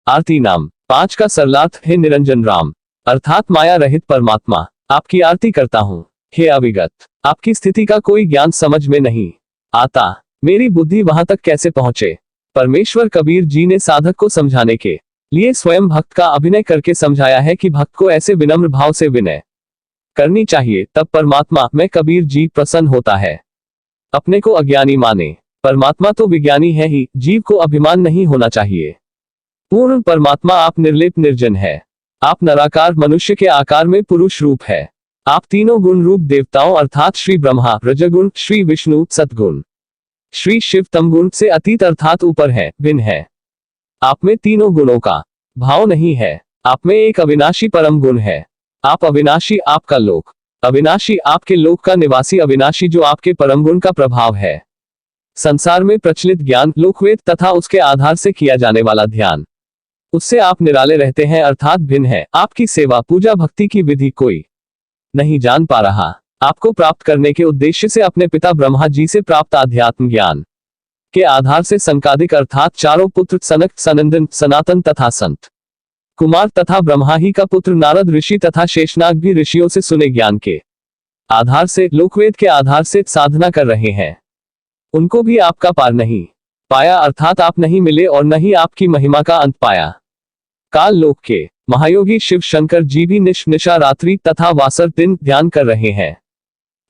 आरती नाम 5 का सरलार्थ हे निरंजन राम, अर्थात माया रहित परमात्मा, आपकी आरती करता हूँ। हे अविगत, आपकी स्थिति का कोई ज्ञान समझ में नहीं आता, मेरी बुद्धि वहां तक कैसे पहुंचे। परमेश्वर कबीर जी ने साधक को समझाने के लिए स्वयं भक्त का अभिनय करके समझाया है कि भक्त को ऐसे विनम्र भाव से विनय करनी चाहिए, तब परमात्मा में कबीर जी प्रसन्न होता है। अपने को अज्ञानी माने, परमात्मा तो विज्ञानी है ही, जीव को अभिमान नहीं होना चाहिए। पूर्ण परमात्मा आप निर्लेप निर्जन है, आप निराकार मनुष्य के आकार में पुरुष रूप है। आप तीनों गुण रूप देवताओं अर्थात श्री ब्रह्मा रजगुण, श्री विष्णु सतगुण, श्री शिव तमगुण से अतीत अर्थात ऊपर है, भिन्न है। आप में तीनों गुणों का भाव नहीं है। आप में एक अविनाशी परम गुण है। आप अविनाशी, आपका लोक अविनाशी, आपके लोक का निवासी अविनाशी जो आपके परम गुण का प्रभाव है। संसार में प्रचलित ज्ञान, लोकवेद तथा उसके आधार से किया जाने वाला ध्यान, उससे आप निराले रहते हैं अर्थात भिन्न है। आपकी सेवा पूजा भक्ति की विधि कोई नहीं जान पा रहा। आपको प्राप्त करने के उद्देश्य से अपने पिता ब्रह्मा जी से प्राप्त आध्यात्म ज्ञान के आधार से संकादिक अर्थात चारों पुत्र सनक, सनंदन, सनातन तथा संत कुमार तथा ब्रह्मा ही का पुत्र नारद ऋषि तथा शेषनाग भी ऋषियों से सुने ज्ञान के आधार से, लोकवेद के आधार से साधना कर रहे हैं। उनको भी आपका पार नहीं पाया अर्थात आप नहीं मिले और न ही आपकी महिमा का अंत पाया। काल लोक के महायोगी शिव शंकर जी भी निशा रात्रि तथा वासर दिन ध्यान कर रहे हैं।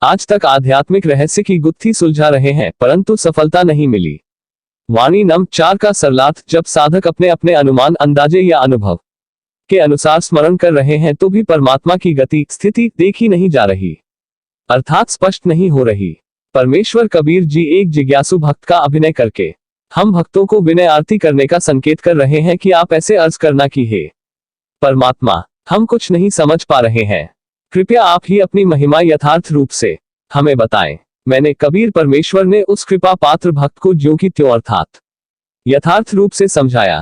आज तक आध्यात्मिक रहस्य की गुत्थी सुलझा रहे हैं, परंतु सफलता नहीं मिली। वाणी नम 4 का सरलार्थ, जब साधक अपने अपने अनुमान, अंदाजे या अनुभव के अनुसार स्मरण कर रहे हैं तो भी परमात्मा की गति स्थिति देखी नहीं जा रही अर्थात स्पष्ट नहीं हो रही। परमेश्वर कबीर जी एक जिज्ञासु भक्त का अभिनय करके हम भक्तों को विनय आरती करने का संकेत कर रहे हैं कि आप ऐसे अर्ज करना कि हे परमात्मा, हम कुछ नहीं समझ पा रहे हैं, कृपया आप ही अपनी महिमा यथार्थ रूप से हमें बताएं। मैंने कबीर परमेश्वर ने उस कृपा पात्र भक्त को ज्यों की त्यों अर्थात यथार्थ रूप से समझाया।